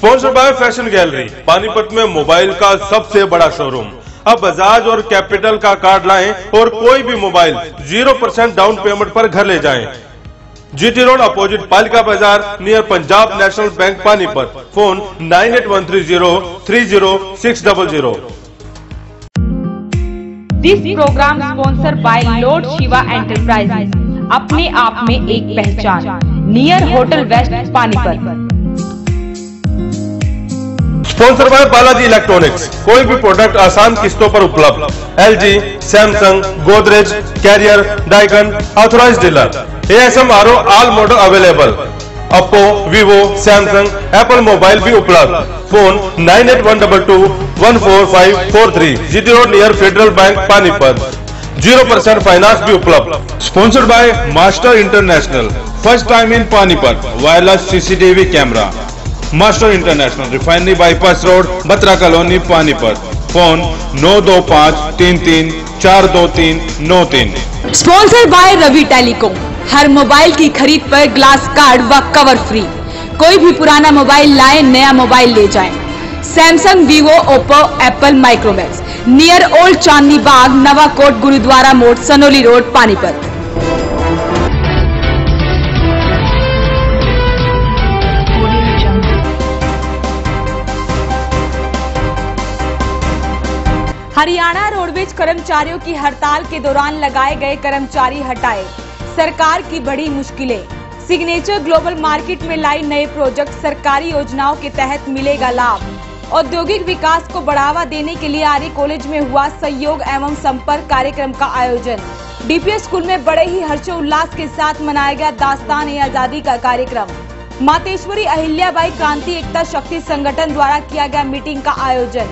Sponsored by fashion gallery, Panipat में mobile का सबसे बड़ा शोरूम। अब बजाज और कैपिटल का कार्ड लाएं और कोई भी मोबाइल 0% डाउन पेमेंट पर घर ले जाएं। GT road opposite Palika Bazaar near Punjab National Bank Panipat. Phone 9813030600। This program sponsored by lord Shiva enterprises, अपने आप में एक पहचान, near hotel west Panipat. Sponsor by Balaji electronics, कोई भी प्रोडक्ट आसान किस्तों पर उपलब्ध। एलजी, सैमसंग, गोदरेज, कैरियर, डाइगन, authorised dealer. ASMRO all model available. Oppo, Vivo, Samsung, Apple mobile भी उपलब्ध। Phone 9812214543। GT road near Federal Bank Panipat. 0% finance भी उपलब्ध। Sponsored by master International, first time in Panipat, wireless CCTV camera. Master International, refinery bypass road, Batra colony, Panipat. Phone 9253342393। Sponsored by Ravi telecom, हर mobile की खरीद पर glass card व cover free. कोई भी पुराना मोबाइल लाएं, नया मोबाइल ले जाएं। Samsung, Vivo, Oppo, Apple, Micromax, near old Chandni Bagh, Nawa Kot, Gurudwara Mod, Sanoli road, Panipat. Haryana roadways कर्मचारियों की हड़ताल के दौरान लगाए गए कर्मचारी हटाए, सरकार की बड़ी मुश्किलें। सिग्नेचर ग्लोबल मार्केट में लाई नए प्रोजेक्ट, सरकारी योजनाओं के तहत मिलेगा लाभ। औद्योगिक विकास को बढ़ावा देने के लिए आर्य कॉलेज में हुआ सहयोग एवं संपर्क कार्यक्रम का आयोजन। DPS स्कूल में बड़े ही हर्षोल्लास के साथ मनाया गया दास्तान-ए-आजादी का कार्यक्रम। मातेश्वरी अहिल्याबाई क्रांति एकता शक्ति संगठन द्वारा किया गया मीटिंग का आयोजन।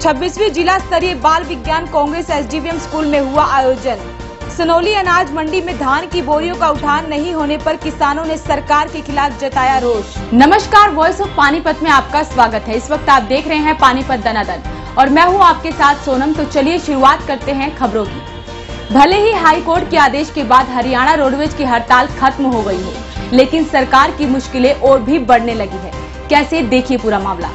26वीं जिला स्तरीय बाल विज्ञान कांग्रेस SDVM स्कूल में हुआ आयोजन। सनोली अनाज मंडी में धान की बोरियों का उठान नहीं होने पर किसानों ने सरकार के खिलाफ जताया रोष। नमस्कार, वॉइस ऑफ पानीपत में आपका स्वागत है। इस वक्त आप देख रहे हैं पानीपत दनादन और मैं हूं आपके साथ सोनम। तो चलिए शुरुआत करते हैं खबरों की। भले ही हाई कोर्ट के आदेश के बाद हरियाणा रोडवेज की हड़ताल खत्म हो गई हो, लेकिन सरकार की मुश्किलें और भी बढ़ने लगी है। कैसे, देखिए पूरा मामला।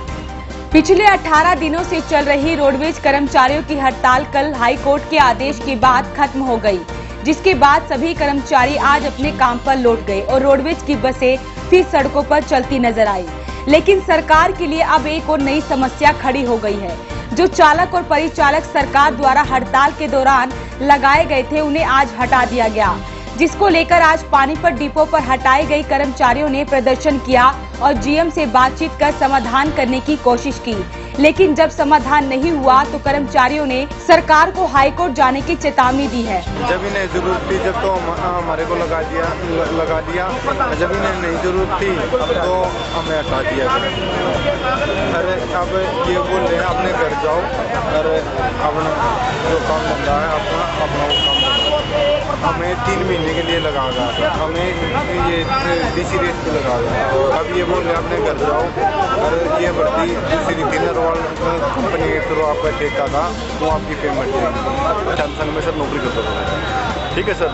पिछले 18 दिनों से चल रही रोडवेज कर्मचारियों की हड़ताल कल हाई कोर्ट के आदेश के बाद खत्म हो गई, जिसके बाद सभी कर्मचारी आज अपने काम पर लौट गए और रोडवेज की बसें फिर सड़कों पर चलती नजर आई। लेकिन सरकार के लिए अब एक और नई समस्या खड़ी हो गई है। जो चालक और परिचालक सरकार द्वारा हड़ताल के दौरान लगाए गए थे, उन्हें आज हटा दिया गया, जिसको लेकर आज पानीपत डिपो पर हटाए गए कर्मचारियों ने प्रदर्शन किया और GM से बातचीत कर समाधान करने की कोशिश की। लेकिन जब समाधान नहीं हुआ तो कर्मचारियों ने सरकार को हाईकोर्ट जाने की चेतावनी दी है। जब इन्हें जरूरत थी जब तो हमारे को लगा दिया, जब इन्हें नहीं जरूरत थी तो हमें हटा दिया। अरे अब ये बोल रहे हैं अपने घर जाओ और अपना जो काम धंधा है अपना वो काम। हमें 3 महीने के लिए लगा था, हमें ये DC रेट पे लगा था। अब ये बोल रहे हैं अपने घर जाओ और ये भर्ती दूसरी थिनर कंपनी के थ्रू आपका ठेका था, वो आपकी पेमेंट देगी। सैमसंग में सर नौकरी करता था। ठीक है सर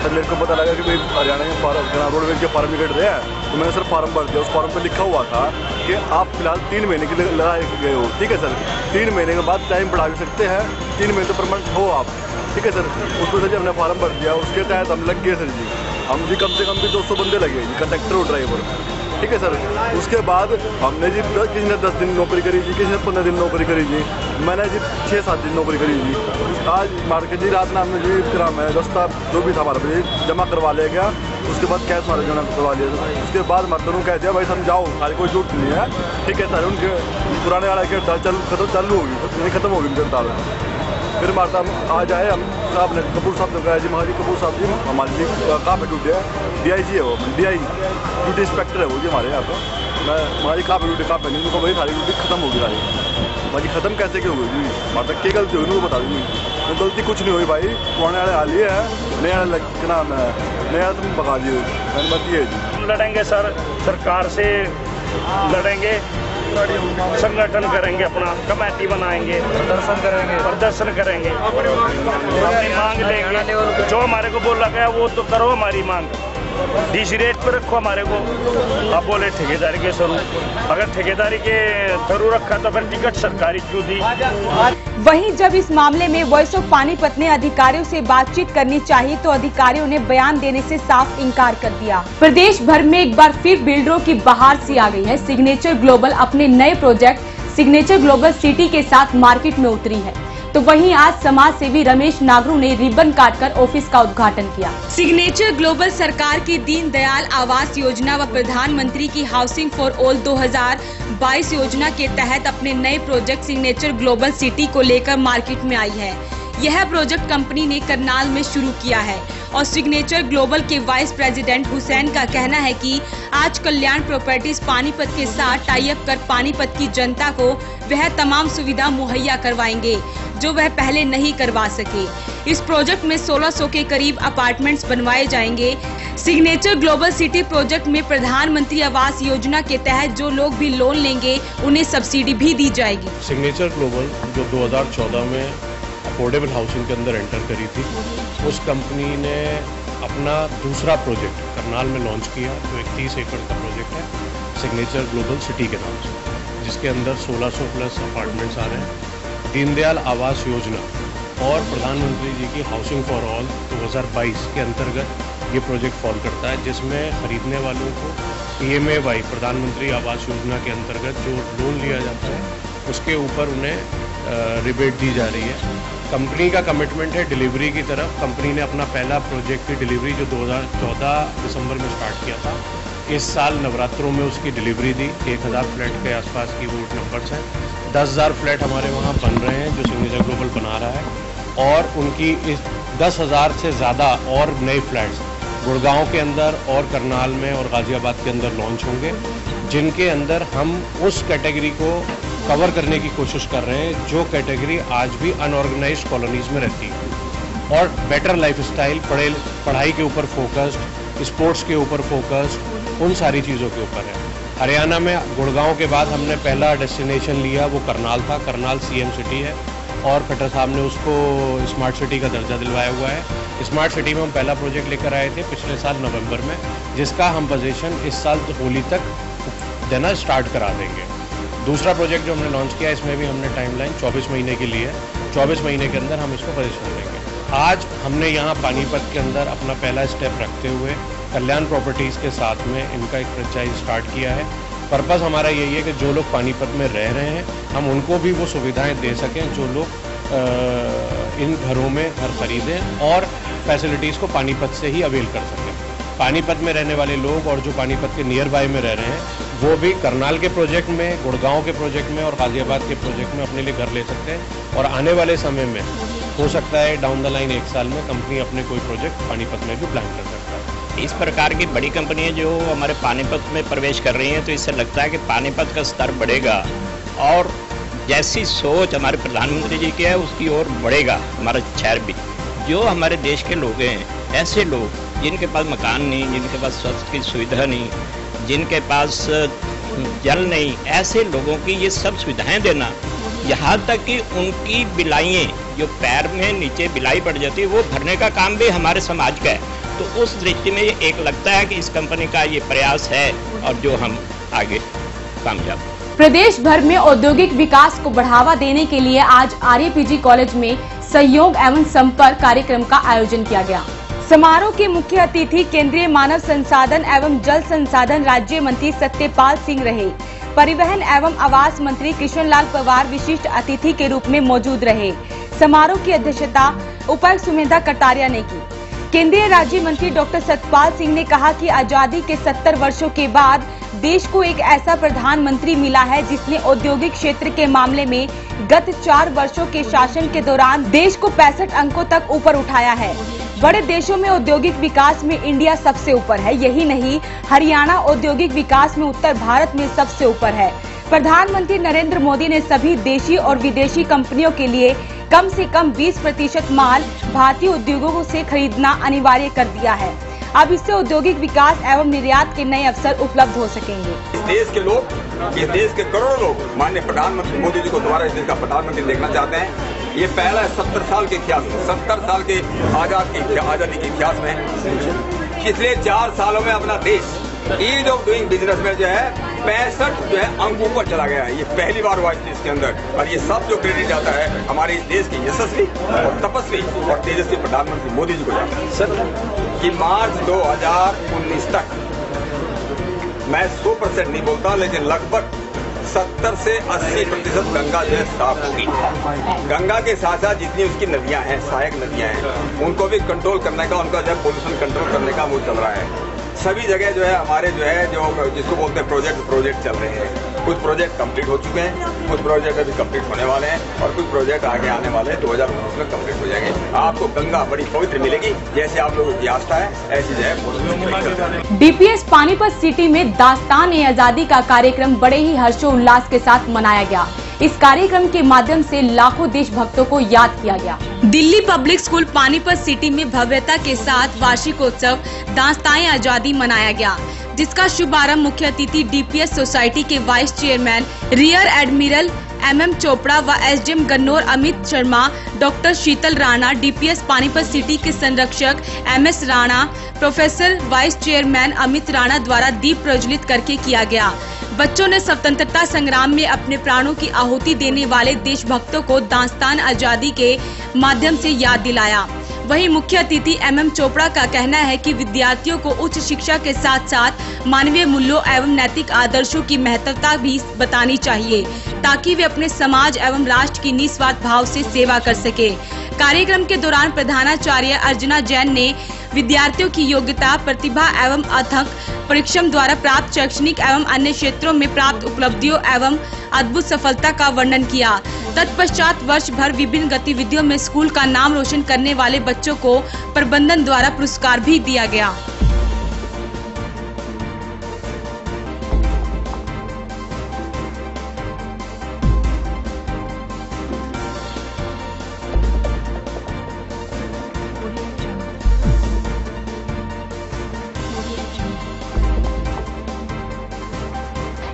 मेरे को पता लगा कि भाई हरियाणा में रोडवेज के फार्म निकट रहे हैं, तो मैंने सर फार्म भर दिया। उस फार्म पर लिखा हुआ था कि आप फिलहाल 3 महीने के लिए लगाए गए हो। ठीक है सर, 3 महीने के बाद टाइम बढ़ा भी सकते हैं, 3 महीने तो परमानेंट हो आप। ठीक है सर, उसको सर जी हमने फार्म भर दिया, उसके तहत हम लग गए सर जी। हम भी कम से कम भी 200 बंदे लगे जी, कंडक्टर और ड्राइवर। ठीक है सर, उसके बाद हमने जी किसी ने 10 दिन नौकरी करी जी, किसी ने 15 दिन नौकरी करी जी, मैंने जी 6-7 दिन नौकरी करी जी। आज मार्केट जी रात में हमने जी कराम है दस्ता जो भी था हमारा जी जमा करवा लिया गया। उसके बाद कैश हमारा जमा करवा लिया। उसके बाद मजदूरों कह दिया भाई समझाओ, हमारी कोई जरूरत नहीं है। ठीक है सर, उनके पुराने वाला की हड़ताल चालू होगी, खत्म होगी हड़ताल। फिर हमारे साथ आज आए हम साहब ने, कपूर साहब ने कहा जी महाराज कपूर साहब जी हमारे जी कहाँ पे ड्यूटी है, DIG है वो, DI ड्यूटी इंस्पेक्टर है वो जी हमारे यहाँ पर। मैं हमारी कहाँ पे ड्यूटी कहाँ पे नहीं, उनको भाई सारी ड्यूटी खत्म होगी सारी। भाई खत्म कैसे क्यों हुई जी, हमारे तक क्या गलती हुई उनको बता दूँगी। तो गलती कुछ नहीं हुई भाई, पुराने वाले हाल ये है, नया क्या नाम है, नया तुम भगा दिए। मैंने बात ये जी लड़ेंगे सर, सरकार से लड़ेंगे, संगठन करेंगे, अपना कमेटी बनाएंगे, प्रदर्शन करेंगे, अपनी मांग लेंगे। जो हमारे को बोला गया वो तो करो हमारी मांग। डीसी रेट पर रखो हमारे को। अब बोले ठेकेदारी के थ्रू, अगर ठेकेदारी के थ्रू रखा तो फिर टिकट सरकारी क्यों दी? वहीं जब इस मामले में वॉइस ऑफ पानीपत ने अधिकारियों से बातचीत करनी चाहिए तो अधिकारियों ने बयान देने से साफ इनकार कर दिया। प्रदेश भर में एक बार फिर बिल्डरों की बहार सी आ गई है। सिग्नेचर ग्लोबल अपने नए प्रोजेक्ट सिग्नेचर ग्लोबल सिटी के साथ मार्केट में उतरी है, तो वहीं आज समाज सेवी रमेश नागरू ने रिबन काटकर ऑफिस का उद्घाटन किया। सिग्नेचर ग्लोबल सरकार की दीनदयाल आवास योजना व प्रधानमंत्री की हाउसिंग फॉर ऑल 2022 योजना के तहत अपने नए प्रोजेक्ट सिग्नेचर ग्लोबल सिटी को लेकर मार्केट में आई है। यह प्रोजेक्ट कंपनी ने करनाल में शुरू किया है और सिग्नेचर ग्लोबल के वाइस प्रेसिडेंट हुसैन का कहना है कि आज कल्याण प्रॉपर्टीज पानीपत के साथ टाई अप कर पानीपत की जनता को वह तमाम सुविधा मुहैया करवाएंगे जो वह पहले नहीं करवा सके। इस प्रोजेक्ट में 1600 के करीब अपार्टमेंट्स बनवाए जाएंगे। सिग्नेचर ग्लोबल सिटी प्रोजेक्ट में प्रधानमंत्री आवास योजना के तहत जो लोग भी लोन लेंगे उन्हें सब्सिडी भी दी जाएगी। सिग्नेचर ग्लोबल जो 2014 में अफोर्डेबल हाउसिंग के अंदर एंटर करी थी, उस कंपनी ने अपना दूसरा प्रोजेक्ट करनाल में लॉन्च किया जो 31 एकड़ का प्रोजेक्ट है सिग्नेचर ग्लोबल सिटी के नाम से, जिसके अंदर 1600 प्लस अपार्टमेंट्स आ रहे हैं। दीनदयाल आवास योजना और प्रधानमंत्री जी की हाउसिंग फॉर ऑल 2022 के अंतर्गत ये प्रोजेक्ट फॉल करता है, जिसमें खरीदने वालों को PMAY प्रधानमंत्री आवास योजना के अंतर्गत जो लोन लिया जाता है उसके ऊपर उन्हें रिबेट दी जा रही है। कंपनी का कमिटमेंट है डिलीवरी की तरफ। कंपनी ने अपना पहला प्रोजेक्ट की डिलीवरी जो 2014 दिसंबर में स्टार्ट किया था, इस साल नवरात्रों में उसकी डिलीवरी दी। 1000 फ्लैट के आसपास की वो नंबर्स हैं। 10,000 फ्लैट हमारे वहाँ बन रहे हैं जो सिग्नेचर ग्लोबल बना रहा है, और उनकी इस 10,000 से ज़्यादा और नए फ्लैट्स गुड़गांव के अंदर और करनाल में और गाजियाबाद के अंदर लॉन्च होंगे, जिनके अंदर हम उस कैटेगरी को कवर करने की कोशिश कर रहे हैं जो कैटेगरी आज भी अनऑर्गेनाइज्ड कॉलोनीज में रहती है, और बेटर लाइफस्टाइल, पढ़ाई के ऊपर फोकस्ड, स्पोर्ट्स के ऊपर फोकस्ड, उन सारी चीज़ों के ऊपर है। हरियाणा में गुड़गांव के बाद हमने पहला डेस्टिनेशन लिया, वो करनाल था। करनाल CM सिटी है और खट्टर साहब ने उसको स्मार्ट सिटी का दर्जा दिलवाया हुआ है। स्मार्ट सिटी में हम पहला प्रोजेक्ट लेकर आए थे पिछले साल नवंबर में, जिसका हम पोजीशन इस साल होली तक देना स्टार्ट करा देंगे। दूसरा प्रोजेक्ट जो हमने लॉन्च किया, इसमें भी हमने टाइमलाइन 24 महीने के लिए, 24 महीने के अंदर हम इसको पोजीशन देंगे। आज हमने यहाँ पानीपत के अंदर अपना पहला स्टेप रखते हुए कल्याण प्रॉपर्टीज़ के साथ में इनका एक फ्रेंचाइज स्टार्ट किया है। पर्पस हमारा यही है कि जो लोग पानीपत में रह रहे हैं हम उनको भी वो सुविधाएं दे सकें जो लोग इन घरों में घर खरीदें और फैसिलिटीज़ को पानीपत से ही अवेल कर सकें। पानीपत में रहने वाले लोग और जो पानीपत के नियर बाय में रह रहे हैं वो भी करनाल के प्रोजेक्ट में, गुड़गांव के प्रोजेक्ट में और गाजियाबाद के प्रोजेक्ट में अपने लिए घर ले सकते हैं। और आने वाले समय में हो सकता है डाउन द लाइन 1 साल में कंपनी अपने कोई प्रोजेक्ट पानीपत में भी प्लान कर सकता है। इस प्रकार की बड़ी कंपनियां जो हमारे पानीपत में प्रवेश कर रही हैं, तो इससे लगता है कि पानीपत का स्तर बढ़ेगा और जैसी सोच हमारे प्रधानमंत्री जी की है उसकी ओर बढ़ेगा हमारा शहर भी। जो हमारे देश के लोग हैं, ऐसे लोग जिनके पास मकान नहीं, जिनके पास स्वास्थ्य की सुविधा नहीं, जिनके पास जल नहीं, ऐसे लोगों की ये सब सुविधाएं देना, यहाँ तक कि उनकी बिलाइयाँ जो पैर में नीचे बिलाई पड़ जाती है वो भरने का काम भी हमारे समाज का है। तो उस दृष्टि में एक लगता है कि इस कंपनी का ये प्रयास है और जो हम आगे कामयाब। प्रदेश भर में औद्योगिक विकास को बढ़ावा देने के लिए आज RAPG कॉलेज में सहयोग एवं संपर्क कार्यक्रम का आयोजन किया गया। समारोह के मुख्य अतिथि केंद्रीय मानव संसाधन एवं जल संसाधन राज्य मंत्री सत्यपाल सिंह रहे। परिवहन एवं आवास मंत्री कृष्णलाल पवार विशिष्ट अतिथि के रूप में मौजूद रहे। समारोह की अध्यक्षता उपायुक्त सुमेधा कटारिया ने की। केंद्रीय राज्य मंत्री डॉक्टर सत्यपाल सिंह ने कहा कि आजादी के 70 वर्षों के बाद देश को एक ऐसा प्रधानमंत्री मिला है जिसने औद्योगिक क्षेत्र के मामले में गत 4 वर्षों के शासन के दौरान देश को 65 अंकों तक ऊपर उठाया है। बड़े देशों में औद्योगिक विकास में इंडिया सबसे ऊपर है। यही नहीं, हरियाणा औद्योगिक विकास में उत्तर भारत में सबसे ऊपर है। प्रधानमंत्री नरेंद्र मोदी ने सभी देशी और विदेशी कंपनियों के लिए कम से कम 20% माल भारतीय उद्योगों से खरीदना अनिवार्य कर दिया है। अब इससे औद्योगिक विकास एवं निर्यात के नए अवसर उपलब्ध हो सकेंगे। इस देश के लोग, इस देश के करोड़ों लोग माननीय प्रधानमंत्री मोदी जी को दोबारा इस देश का प्रधानमंत्री देखना चाहते हैं। ये पहला 70 साल के इतिहास में, 70 साल के आज़ादी के इतिहास में पिछले 4 सालों में अपना देश ईज ऑफ डूइंग बिजनेस में जो है 65 जो है अंकों पर चला गया है। ये पहली बार हुआ इस देश के अंदर, और ये सब जो क्रेडिट जाता है हमारे इस देश के यशस्वी और तपस्वी और तेजस्वी प्रधानमंत्री मोदी जी को जाता है। सर कि मार्च 2019 तक मैं 100% नहीं बोलता, लेकिन लगभग 70 से 80% गंगा जो है साफ होगी। गंगा के साथ साथ जितनी उसकी नदियां हैं, सहायक नदियां हैं, उनको भी कंट्रोल करने का, उनका जो है पोल्यूशन कंट्रोल करने का वो चल रहा है। सभी जगह जो है हमारे जो है जो जिसको बोलते हैं प्रोजेक्ट चल रहे हैं। कुछ प्रोजेक्ट कंप्लीट हो चुके हैं, कुछ प्रोजेक्ट अभी कंप्लीट होने वाले हैं, और कुछ प्रोजेक्ट आगे आने वाले हैं, 2019 में कंप्लीट हो जाएंगे। आपको गंगा बड़ी पवित्र मिलेगी, जैसे आप लोगों की आस्था है ऐसी जो है। डीपीएस पानीपत सिटी में दास्तान-ए-आजादी का कार्यक्रम बड़े ही हर्षोल्लास के साथ मनाया गया। इस कार्यक्रम के माध्यम से लाखों देशभक्तों को याद किया गया। Delhi public school Panipat city में भव्यता के साथ वार्षिकोत्सव दास्तान-ए-आजादी मनाया गया, जिसका शुभारंभ मुख्य अतिथि डीपीएस सोसाइटी के vice chairman rear admiral MM Chopra व SDM गन्नौर अमित शर्मा, डॉक्टर शीतल राणा, डीपीएस पानीपत सिटी के संरक्षक MS Rana, professor vice chairman Amit Rana द्वारा दीप प्रज्वलित करके किया गया। बच्चों ने स्वतंत्रता संग्राम में अपने प्राणों की आहुति देने वाले देशभक्तों को दास्तान आजादी के माध्यम से याद दिलाया। वहीं मुख्य अतिथि MM चोपड़ा का कहना है कि विद्यार्थियों को उच्च शिक्षा के साथ साथ मानवीय मूल्यों एवं नैतिक आदर्शों की महत्वता भी बतानी चाहिए, ताकि वे अपने समाज एवं राष्ट्र की निस्वार्थ भाव से सेवा कर सके। कार्यक्रम के दौरान प्रधानाचार्य अर्चना जैन ने विद्यार्थियों की योग्यता, प्रतिभा एवं अथक परिश्रम द्वारा प्राप्त शैक्षणिक एवं अन्य क्षेत्रों में प्राप्त उपलब्धियों एवं अद्भुत सफलता का वर्णन किया। तत्पश्चात वर्ष भर विभिन्न गतिविधियों में स्कूल का नाम रोशन करने वाले बच्चों को प्रबंधन द्वारा पुरस्कार भी दिया गया।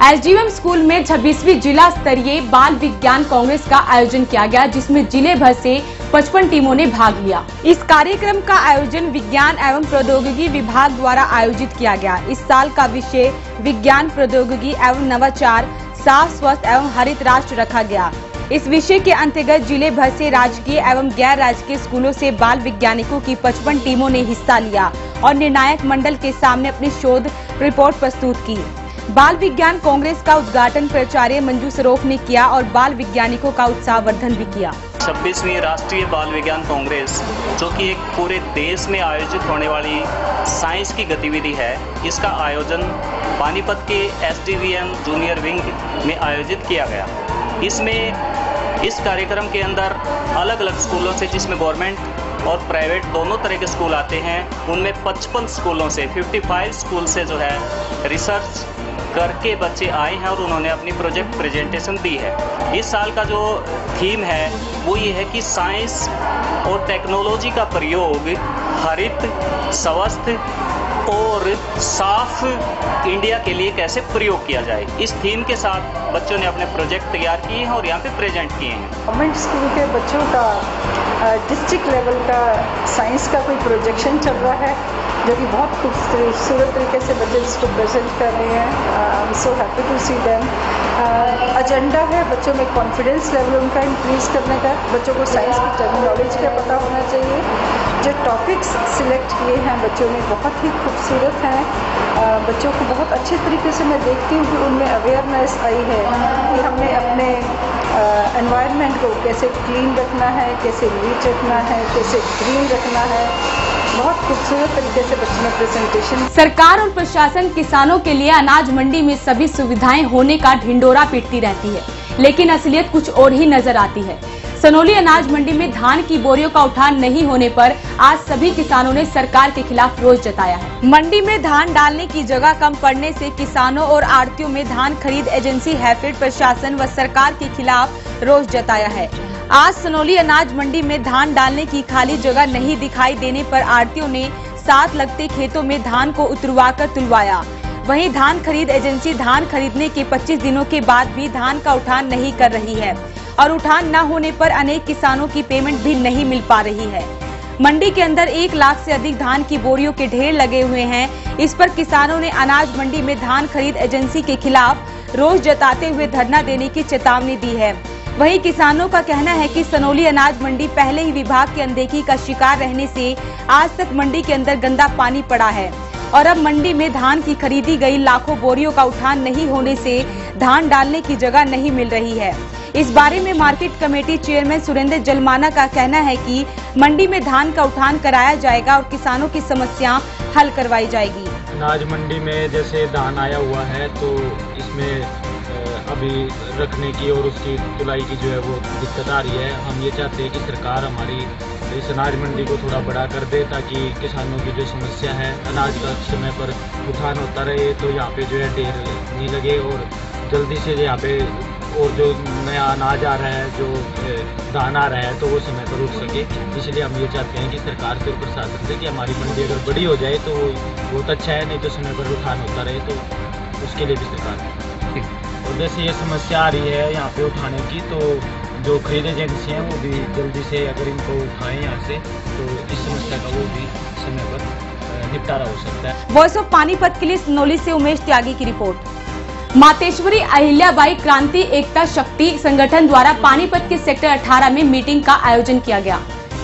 SDM स्कूल में 26वीं जिला स्तरीय बाल विज्ञान कांग्रेस का आयोजन किया गया, जिसमें जिले भर से 55 टीमों ने भाग लिया। इस कार्यक्रम का आयोजन विज्ञान एवं प्रौद्योगिकी विभाग द्वारा आयोजित किया गया। इस साल का विषय विज्ञान, प्रौद्योगिकी एवं नवाचार, साफ, स्वस्थ एवं हरित राष्ट्र रखा गया। इस विषय के अंतर्गत जिले भर से राजकीय एवं गैर राजकीय स्कूलों से बाल वैज्ञानिकों की 55 टीमों ने हिस्सा लिया और निर्णायक मंडल के सामने अपनी शोध रिपोर्ट प्रस्तुत की। बाल विज्ञान कांग्रेस का उद्घाटन प्राचार्य मंजू सरोफ ने किया और बाल वैज्ञानिकों का उत्साहवर्धन भी किया। 26वीं राष्ट्रीय बाल विज्ञान कांग्रेस, जो कि एक पूरे देश में आयोजित होने वाली साइंस की गतिविधि है, इसका आयोजन पानीपत के SDVM जूनियर विंग में आयोजित किया गया। इसमें इस कार्यक्रम के अंदर अलग अलग स्कूलों से, जिसमें गवर्नमेंट और प्राइवेट दोनों तरह के स्कूल आते हैं, उनमें 55 स्कूलों से 55 स्कूल से जो है रिसर्च करके बच्चे आए हैं और उन्होंने अपनी प्रोजेक्ट प्रेजेंटेशन दी है। इस साल का जो थीम है वो ये है कि साइंस और टेक्नोलॉजी का प्रयोग हरित, स्वस्थ और साफ इंडिया के लिए कैसे प्रयोग किया जाए, इस थीम के साथ बच्चों ने अपने प्रोजेक्ट तैयार किए हैं और यहाँ पे प्रेजेंट किए हैं। गवर्नमेंट स्कूल के बच्चों का डिस्ट्रिक्ट लेवल का साइंस का कोई प्रोजेक्शन चल रहा है, जो कि बहुत खूबसूरत तरीके से बच्चे इसको प्रेजेंट कर रहे हैं। I am so happy to see them. Agenda है बच्चों में कॉन्फिडेंस लेवल उनका इंक्रीज करने का, बच्चों को साइंस की टर्मिनोलॉजी का पता होना चाहिए। जो टॉपिक्स सिलेक्ट किए हैं बच्चों ने बहुत ही खूबसूरत हैं। बच्चों को बहुत अच्छे तरीके से मैं देखती हूँ कि उनमें अवेयरनेस आई है कि हमने अपने एनवायरनमेंट को कैसे क्लीन रखना है, कैसे नीट रखना है, कैसे ग्रीन रखना है। बहुत खूबसूरत तरीके से बच्चों ने प्रेजेंटेशन। सरकार और प्रशासन किसानों के लिए अनाज मंडी में सभी सुविधाएं होने का ढिंडोरा पीटती रहती है, लेकिन असलियत कुछ और ही नजर आती है। सनोली अनाज मंडी में धान की बोरियों का उठान नहीं होने पर आज सभी किसानों ने सरकार के खिलाफ रोष जताया है। मंडी में धान डालने की जगह कम पड़ने से किसानों और आढ़तियों में धान खरीद एजेंसी हैफेड, प्रशासन व सरकार के खिलाफ रोष जताया है। आज सनोली अनाज मंडी में धान डालने की खाली जगह नहीं दिखाई देने पर आढ़तियों ने साथ लगते खेतों में धान को उतरवाकर तुलवाया। वहीं धान खरीद एजेंसी धान खरीदने के 25 दिनों के बाद भी धान का उठान नहीं कर रही है और उठान न होने पर अनेक किसानों की पेमेंट भी नहीं मिल पा रही है। मंडी के अंदर 1 लाख से अधिक धान की बोरियों के ढेर लगे हुए हैं। इस पर किसानों ने अनाज मंडी में धान खरीद एजेंसी के खिलाफ रोष जताते हुए धरना देने की चेतावनी दी है। वहीं किसानों का कहना है कि सनोली अनाज मंडी पहले ही विभाग की अनदेखी का शिकार रहने से आज तक मंडी के अंदर गंदा पानी पड़ा है और अब मंडी में धान की खरीदी गई लाखों बोरियों का उठान नहीं होने से धान डालने की जगह नहीं मिल रही है। इस बारे में market committee chairman Surendra Jalmana का कहना है कि मंडी में धान का उठान कराया जाएगा और किसानों की समस्या हल करवाई जाएगी। अनाज मंडी में जैसे धान आया हुआ है तो इसमें अभी रखने की और उसकी तुलाई की जो है वो दिक्कत आ रही है। हम ये चाहते हैं कि सरकार हमारी इस अनाज मंडी को थोड़ा बड़ा कर दे ताकि किसानों की जो समस्या है अनाज का समय पर उठान होता रहे, तो यहाँ पे जो है ढेर नहीं लगे और जल्दी से यहाँ पे और जो नया अनाज आ रहा है, जो धान आ रहा है, तो वो समय पर उठ सके। इसलिए हम ये चाहते हैं कि सरकार से प्रशासन से कि हमारी मंडी अगर बड़ी हो जाए तो वो बहुत अच्छा है, नहीं तो समय पर उठान होता रहे तो उसके लिए भी सरकार। और जैसे ये समस्या आ रही है यहाँ पे उठाने की, तो जो खरीद एजेंसी हैं वो भी जल्दी से अगर इनको उठाएं यहाँ से तो इस समस्या का वो भी समय पर निपटारा हो सकता है। वॉइस ऑफ पानीपत के लिए सनोली से उमेश त्यागी की रिपोर्ट। मातेश्वरी अहिल्याबाई क्रांति एकता शक्ति संगठन द्वारा पानीपत के सेक्टर 18 में मीटिंग का आयोजन किया गया।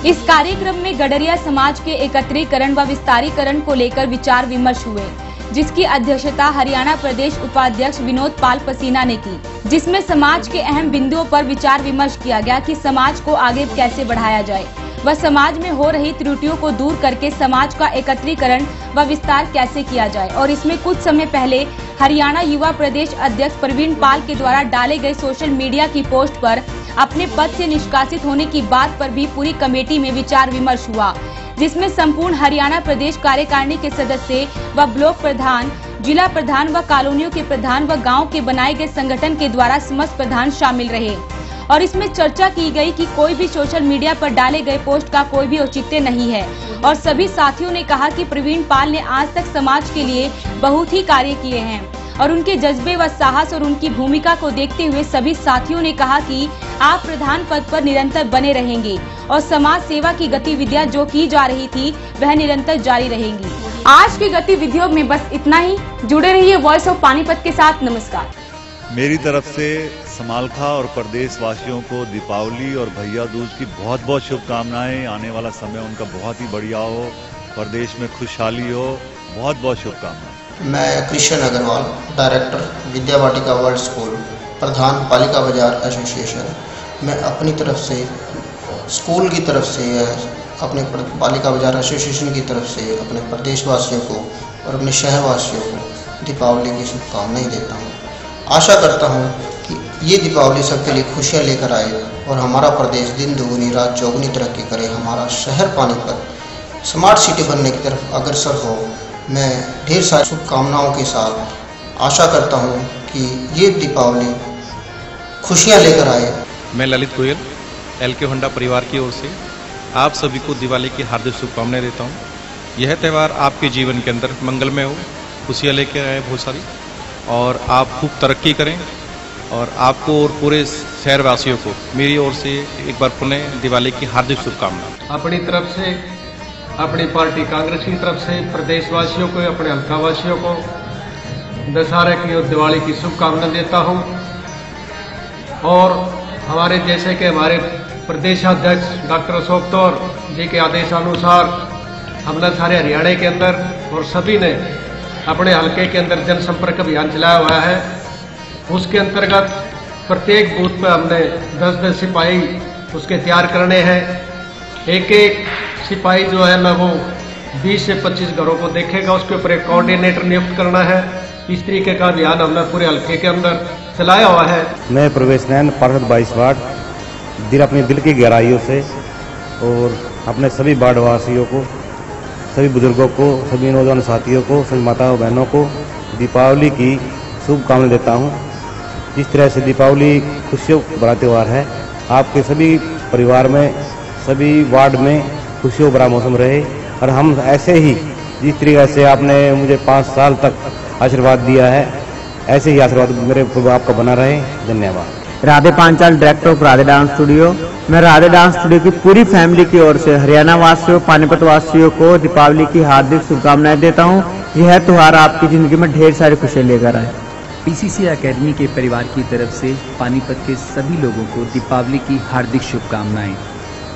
इस कार्यक्रम में गडरिया समाज के एकत्रीकरण व विस्तारीकरण को लेकर विचार विमर्श हुए, जिसकी अध्यक्षता हरियाणा प्रदेश उपाध्यक्ष विनोद पाल पसीना ने की, जिसमें समाज के अहम बिंदुओं पर विचार विमर्श किया गया कि समाज को आगे कैसे बढ़ाया जाए व समाज में हो रही त्रुटियों को दूर करके समाज का एकत्रीकरण व विस्तार कैसे किया जाए। और इसमें कुछ समय पहले हरियाणा युवा प्रदेश अध्यक्ष प्रवीण पाल के द्वारा डाले गए सोशल मीडिया की पोस्ट पर अपने पद से निष्कासित होने की बात पर भी पूरी कमेटी में विचार विमर्श हुआ, जिसमें संपूर्ण हरियाणा प्रदेश कार्यकारिणी के सदस्य व ब्लॉक प्रधान, जिला प्रधान व कॉलोनियों के प्रधान व गांव के बनाए गए संगठन के द्वारा समस्त प्रधान शामिल रहे। और इसमें चर्चा की गई कि कोई भी सोशल मीडिया पर डाले गए पोस्ट का कोई भी औचित्य नहीं है। और सभी साथियों ने कहा कि प्रवीण पाल ने आज तक समाज के लिए बहुत ही कार्य किए हैं और उनके जज्बे व साहस और उनकी भूमिका को देखते हुए सभी साथियों ने कहा कि आप प्रधान पद पर निरंतर बने रहेंगे और समाज सेवा की गतिविधियां जो की जा रही थी वह निरंतर जारी रहेंगी। आज की गतिविधियों में बस इतना ही। जुड़े रहिए वॉइस ऑफ पानीपत के साथ। नमस्कार। मेरी तरफ से समालखा और प्रदेश वासियों को दीपावली और भैया दूज की बहुत बहुत शुभकामनाएं। आने वाला समय उनका बहुत ही बढ़िया हो, प्रदेश में खुशहाली हो, बहुत बहुत शुभकामनाएं। मैं कृष्ण अग्रवाल, डायरेक्टर विद्या वाटिका वर्ल्ड स्कूल, प्रधान पालिका बाजार एसोसिएशन। मैं अपनी तरफ से स्कूल की तरफ से अपने पालिका बाजार एसोसिएशन की तरफ से अपने प्रदेशवासियों को और अपने शहरवासियों को दीपावली की शुभकामनाएं देता हूँ। आशा करता हूँ कि ये दीपावली सबके लिए खुशियाँ लेकर आए और हमारा प्रदेश दिन दुगुनी रात चौगुनी तरक्की करे, हमारा शहर पानीपत स्मार्ट सिटी बनने की तरफ अग्रसर हो। मैं ढेर सारी शुभकामनाओं के साथ आशा करता हूँ कि ये दीपावली खुशियाँ लेकर आए। मैं ललित गोयल, LK होंडा परिवार की ओर से आप सभी को दिवाली की हार्दिक शुभकामनाएं देता हूँ। यह त्यौहार आपके जीवन के अंदर मंगलमय हो, खुशियाँ लेकर आए बहुत सारी, और आप खूब तरक्की करें। और आपको और पूरे शहरवासियों को मेरी ओर से एक बार पुनः दिवाली की हार्दिक शुभकामनाएं। अपनी तरफ से, अपनी पार्टी कांग्रेस की तरफ से प्रदेशवासियों को, अपने हल्कावासियों को दशहरे की और दिवाली की शुभकामनाएं देता हूं। और हमारे जैसे कि हमारे प्रदेशाध्यक्ष डॉक्टर अशोक तौर जी के आदेशानुसार हमने सारे हरियाणा के अंदर और सभी ने अपने हल्के के अंदर जनसंपर्क अभियान चलाया हुआ है। उसके अंतर्गत प्रत्येक बूथ पर हमने 10-10 सिपाही उसके तैयार करने हैं। एक एक सिपाही जो है ना वो 20 से 25 घरों को देखेगा, उसके ऊपर एक कोऑर्डिनेटर नियुक्त करना है। इस तरीके का अभियान हमने पूरे हल्के के अंदर चलाया हुआ है। मैं प्रवेश नैन, पार्षद 22 वार्ड, अपने दिल की गहराइयों से और अपने सभी वार्डवासियों को, सभी बुजुर्गों को, सभी नौजवान साथियों को, सभी माताओं बहनों को दीपावली की शुभकामनाएं देता हूं। जिस तरह से दीपावली खुशियों भरा त्यौहार है, आपके सभी परिवार में, सभी वार्ड में खुशियों भरा मौसम रहे और हम ऐसे ही, जिस तरीके से आपने मुझे 5 साल तक आशीर्वाद दिया है, ऐसे ही आशीर्वाद मेरे आपका बना रहे। धन्यवाद। Radhe Panchal, director of Radhe dance studio. मैं राधे डांस स्टूडियो की पूरी फैमिली की ओर से हरियाणा वासियों, पानीपत वासियों को दीपावली की हार्दिक शुभकामनाएं देता हूं। यह त्यौहार आपकी जिंदगी में ढेर सारी खुशियां लेकर आए। पीसीसी एकेडमी के परिवार की तरफ से पानीपत के सभी लोगों को दीपावली की हार्दिक शुभकामनाएं।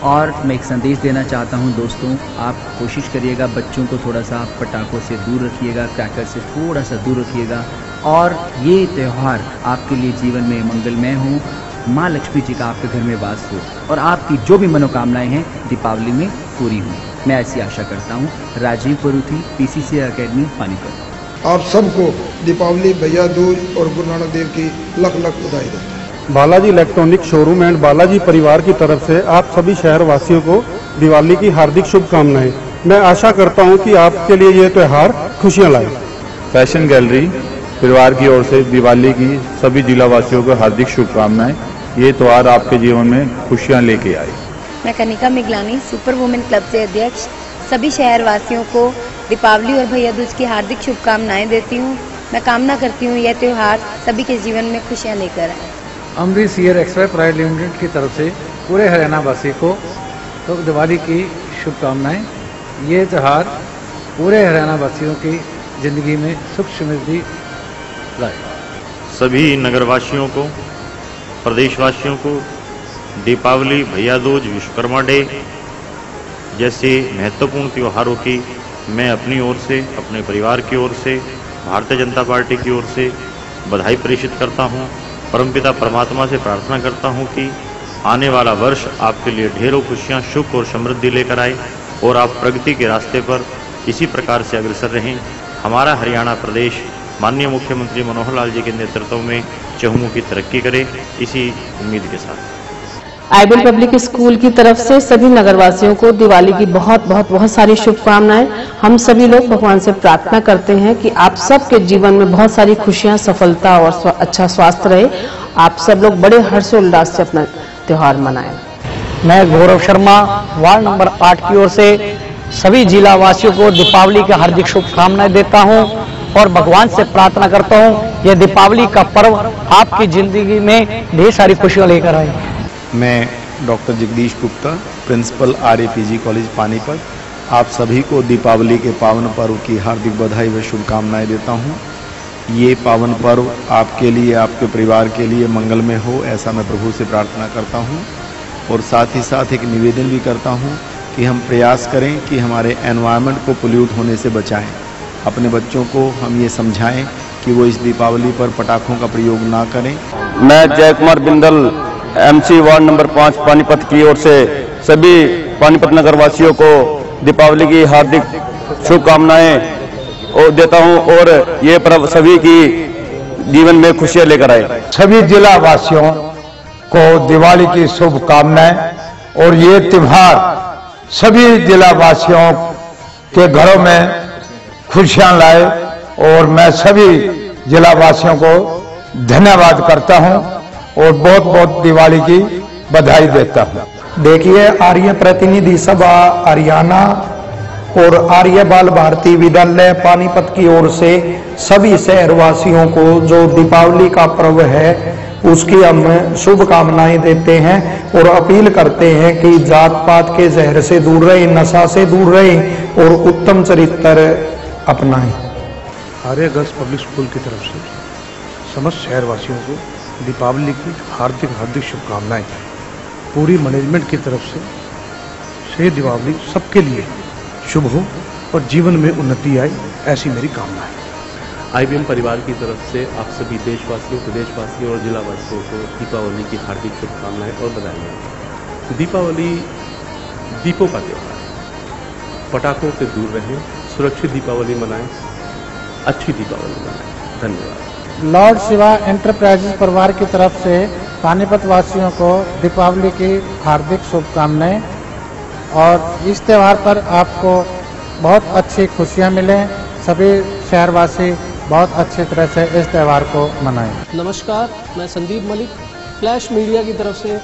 और मैं एक संदेश देना चाहता हूं दोस्तों, आप कोशिश करिएगा बच्चों को थोड़ा सा पटाखों से दूर रखिएगा, क्रैकर से थोड़ा सा दूर रखिएगा, और ये त्यौहार आपके लिए जीवन में मंगलमय हो, माँ लक्ष्मी जी का आपके घर में वास हो और आपकी जो भी मनोकामनाएं हैं दीपावली में पूरी हों। मैं ऐसी आशा करता हूँ। Rajeev Paruthi, PCC academy, Panipat. आप सबको दीपावली, भैया दूज और गुरु नानक देव की लख लख बधाई देता है। Balaji electronic showroom and Balaji परिवार की तरफ से आप सभी शहर वासियों को दिवाली की हार्दिक शुभकामनाएं। मैं आशा करता हूं कि आपके लिए ये त्यौहार खुशियां लाए। फैशन गैलरी परिवार की ओर से दिवाली की सभी जिला वासियों को हार्दिक शुभकामनाएं। ये त्यौहार आपके जीवन में खुशियां लेके आए। मैं Kanika Miglani, super women club से अध्यक्ष, सभी शहर वासियों को दीपावली और भैया दूज की हार्दिक शुभकामनाएं देती हूँ। मैं कामना करती हूँ यह त्यौहार सभी के जीवन में खुशियाँ लेकर आए। अमृत सियर एक्सवाई प्राइवेट लिमिटेड की तरफ से पूरे हरियाणा वासी को तो दिवाली की शुभकामनाएं। ये त्यौहार पूरे हरियाणा वासियों की जिंदगी में सुख समृद्धि लाए। सभी नगरवासियों को, प्रदेशवासियों को दीपावली, भैया दूज, विश्वकर्मा डे जैसे महत्वपूर्ण त्योहारों की मैं अपनी ओर से, अपने परिवार की ओर से, भारतीय जनता पार्टी की ओर से बधाई प्रेषित करता हूं। परमपिता परमात्मा से प्रार्थना करता हूं कि आने वाला वर्ष आपके लिए ढेरों खुशियां, सुख और समृद्धि लेकर आए और आप प्रगति के रास्ते पर इसी प्रकार से अग्रसर रहें। हमारा हरियाणा प्रदेश माननीय मुख्यमंत्री मनोहर लाल जी के नेतृत्व में चहुमुखी तरक्की करे, इसी उम्मीद के साथ आईबीएम पब्लिक स्कूल की तरफ से सभी नगरवासियों को दिवाली की बहुत सारी शुभकामनाएं। हम सभी लोग भगवान से प्रार्थना करते हैं कि आप सबके जीवन में बहुत सारी खुशियां, सफलता और अच्छा स्वास्थ्य रहे। आप सब लोग बड़े हर्षोल्लास से अपना त्योहार मनाएं। मैं गौरव शर्मा, वार्ड नंबर 8 की ओर से सभी जिला वासियों को दीपावली की हार्दिक शुभकामनाएं देता हूं और भगवान से प्रार्थना करता हूं यह दीपावली का पर्व आपकी जिंदगी में ढेर सारी खुशियां लेकर आए। मैं doctor Jagdish Gupta, principal RAPG college Panipat, आप सभी को दीपावली के पावन पर्व की हार्दिक बधाई व शुभकामनाएं देता हूं। ये पावन पर्व आपके लिए, आपके परिवार के लिए मंगलमय हो, ऐसा मैं प्रभु से प्रार्थना करता हूं। और साथ ही साथ एक निवेदन भी करता हूं कि हम प्रयास करें कि हमारे एनवायरनमेंट को पोल्यूट होने से बचाएं। अपने बच्चों को हम ये समझाएं कि वो इस दीपावली पर पटाखों का प्रयोग ना करें। मैं जय Kumar Bindal, MC ward number 5 Panipat की ओर से सभी पानीपत नगर वासियों को दीपावली की हार्दिक शुभकामनाएं देता हूं और ये पर्व सभी की जीवन में खुशियां लेकर आए। सभी जिला वासियों को दिवाली की शुभकामनाएं और ये त्योहार सभी जिला वासियों के घरों में खुशियां लाए और मैं सभी जिला वासियों को धन्यवाद करता हूं और बहुत बहुत दिवाली की बधाई देता हूं। देखिए, आर्य प्रतिनिधि सभा हरियाणा और आर्य बाल भारती विद्यालय पानीपत की ओर से सभी शहरवासियों को जो दीपावली का पर्व है उसकी हम शुभकामनाएं देते हैं और अपील करते हैं कि जात पात के जहर से दूर रहे, नशा से दूर रहे और उत्तम चरित्र अपनाएं। आर्य गर्ल्स पब्लिक स्कूल की तरफ से समस्त शहरवासियों को दीपावली की हार्दिक शुभकामनाएं। पूरी मैनेजमेंट की तरफ से दीपावली सबके लिए शुभ हो और जीवन में उन्नति आए, ऐसी मेरी कामना है। आईबीएम परिवार की तरफ से आप सभी देशवासियों, प्रदेशवासियों और जिलावासियों को दीपावली की हार्दिक शुभकामनाएं और बधाई। दीपावली दीपों का त्यौहार, पटाखों से दूर रहें, सुरक्षित दीपावली मनाएं, अच्छी दीपावली मनाएं। धन्यवाद। लॉर्ड शिवा एंटरप्राइजेज परिवार की तरफ से पानीपत वासियों को दीपावली की हार्दिक शुभकामनाएं और इस त्यौहार पर आपको बहुत अच्छी खुशियां मिलें। सभी शहरवासी बहुत अच्छी तरह से इस त्यौहार को मनाएं। नमस्कार, मैं संदीप मलिक, फ्लैश मीडिया की तरफ से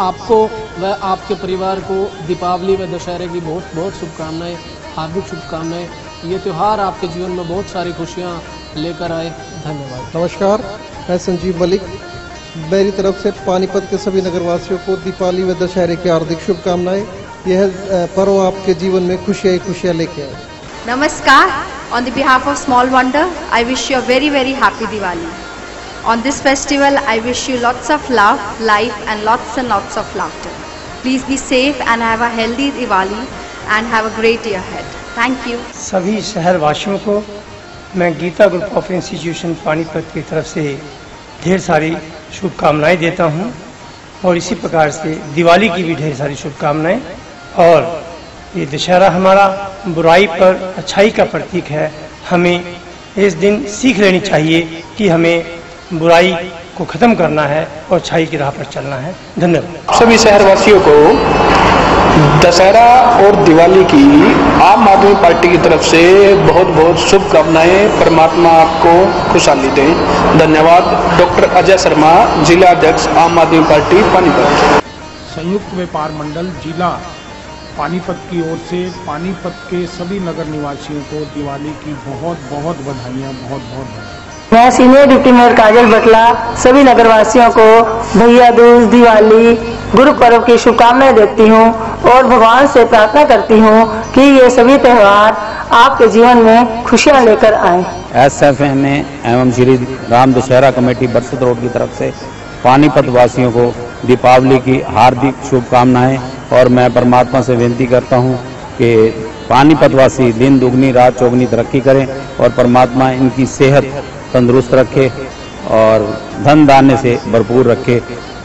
आपको व आपके परिवार को दीपावली व दशहरे की बहुत बहुत शुभकामनाएं, हार्दिक शुभकामनाएं। ये त्यौहार आपके जीवन में बहुत सारी खुशियां लेकर आए। धन्यवाद। नमस्कार, मैं संजीव मलिक, मेरी तरफ से पानीपत के सभी नगरवासियों को दीपावली व दशहरे की हार्दिक शुभकामनाएं। यह पर्व आपके जीवन में खुशियां खुशियां लेके आए। Namaskar. On the behalf of Small Wonder, I wish you a very, very happy Diwali. On this festival, I wish you lots of love, life and lots of laughter. Please be safe and have a healthy Diwali and have a great year ahead. Thank you. सभी शहर वासियों को मैं Geeta group of institution Panipat की तरफ से ढेर सारी शुभकामनाएं देता हूं और इसी प्रकार से दिवाली की भी ढेर सारी शुभकामनाएं। और ये दशहरा हमारा बुराई पर अच्छाई का प्रतीक है। हमें इस दिन सीख लेनी चाहिए कि हमें बुराई को खत्म करना है और अच्छाई की राह पर चलना है। धन्यवाद। सभी शहरवासियों को दशहरा और दिवाली की आम आदमी पार्टी की तरफ से बहुत बहुत शुभकामनाएं। परमात्मा आपको खुशहाली दे। धन्यवाद। डॉक्टर अजय शर्मा, जिला अध्यक्ष आम आदमी पार्टी पानीपत। संयुक्त व्यापार मंडल जिला पानीपत की ओर से पानीपत के सभी नगर निवासियों को दिवाली की बहुत बहुत बधाइयाँ, बहुत बहुत बधाई। मैं सीनियर डिप्टी मेयर काजल बटला सभी नगरवासियों को भैया दूज, दिवाली, गुरु पर्व की शुभकामनाएं देती हूं और भगवान से प्रार्थना करती हूं कि ये सभी त्यौहार आपके जीवन में खुशियां लेकर आए। SFMA एवं श्री राम दशहरा कमेटी बरसत रोड की तरफ से पानीपत वासियों को दीपावली की हार्दिक शुभकामनाएं। और मैं परमात्मा से विनती करता हूं कि पानीपत वासी दिन दुगनी रात चौगनी तरक्की करें और परमात्मा इनकी सेहत तंदुरुस्त रखे और धन दाने से भरपूर रखे।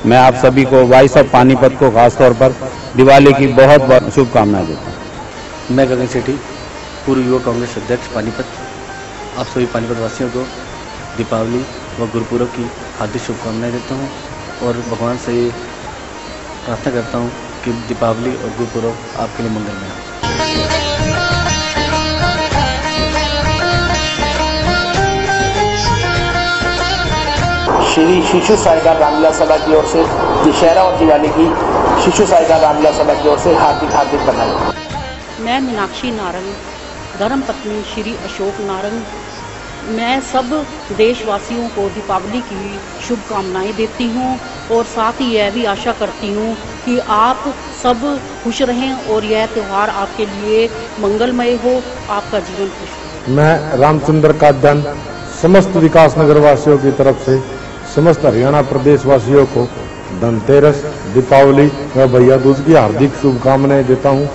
मैं आप सभी को वॉइस ऑफ पानीपत को खासतौर पर दिवाली की बहुत बहुत शुभकामनाएं देता हूँ। मैं गगन सेठी, पूर्व युवा कांग्रेस अध्यक्ष पानीपत, आप सभी पानीपत वासियों को दीपावली व गुरुपुरब की हार्दिक शुभकामनाएं देता हूँ और भगवान से ये प्रार्थना करता हूँ कि दीपावली और गुरुपुरब आपके लिए मंगलमय हो। श्री शिशु साईगा रामलीला सभा की ओर से दशहरा और दिवाली की शिशु साईगा रामलीला सभा की ओर से हार्दिक बधाई। मैं मीनाक्षी नारंग, धर्मपत्नी श्री अशोक नारंग, मैं सब देशवासियों को दीपावली की शुभकामनाएं देती हूं और साथ ही यह भी आशा करती हूं कि आप सब खुश रहें और यह त्यौहार आपके लिए मंगलमय हो, आपका जीवन खुश हो। मैं रामचंद्र कादन समस्त विकास नगर वासियों की तरफ से समस्त हरियाणा प्रदेश वासियों को धनतेरस, दीपावली व भैया दूज की हार्दिक शुभकामनाएं देता हूं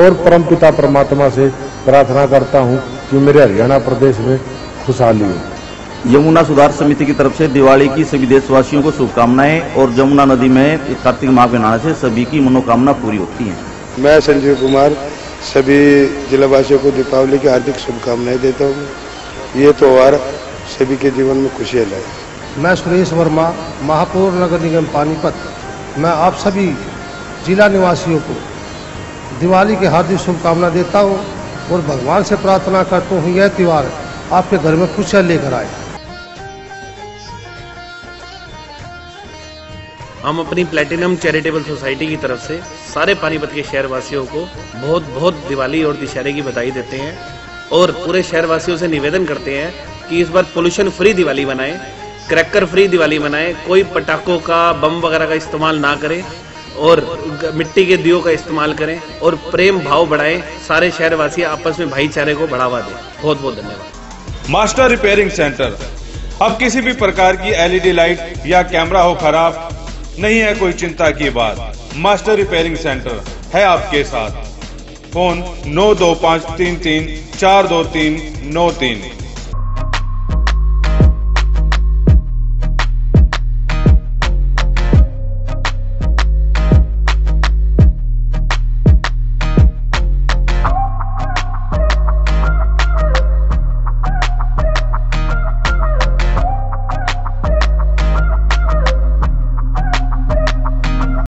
और परमपिता परमात्मा से प्रार्थना करता हूं कि मेरे हरियाणा प्रदेश में खुशहाली हो। यमुना सुधार समिति की तरफ से दिवाली की सभी देशवासियों को शुभकामनाएं और यमुना नदी में कार्तिक माह के नहाने से सभी की मनोकामना पूरी होती है। मैं संजीव कुमार सभी जिलावासियों को दीपावली की हार्दिक शुभकामनाएं देता हूँ। ये त्योहार सभी के जीवन में खुशियाँ लाए। मैं सुरेश वर्मा, महापौर नगर निगम पानीपत, मैं आप सभी जिला निवासियों को दिवाली की हार्दिक शुभकामना देता हूँ और भगवान से प्रार्थना करता हूँ यह त्यौहार आपके घर में खुशियाँ लेकर आए। हम अपनी प्लेटिनम चैरिटेबल सोसाइटी की तरफ से सारे पानीपत के शहरवासियों को बहुत बहुत दिवाली और दशहरे की बधाई देते हैं और पूरे शहरवासियों से निवेदन करते हैं कि इस बार पोल्यूशन फ्री दिवाली मनाएं, क्रैकर फ्री दिवाली मनाएं, कोई पटाखों का, बम वगैरह का इस्तेमाल ना करें और मिट्टी के दियों का इस्तेमाल करें और प्रेम भाव बढ़ाएं। सारे शहरवासी आपस में भाईचारे को बढ़ावा दें। बहुत बहुत धन्यवाद। Master repairing centre. अब किसी भी प्रकार की LED लाइट या कैमरा हो खराब, नहीं है कोई चिंता की बात। मास्टर रिपेयरिंग सेंटर है आपके साथ। फोन 92533 42393।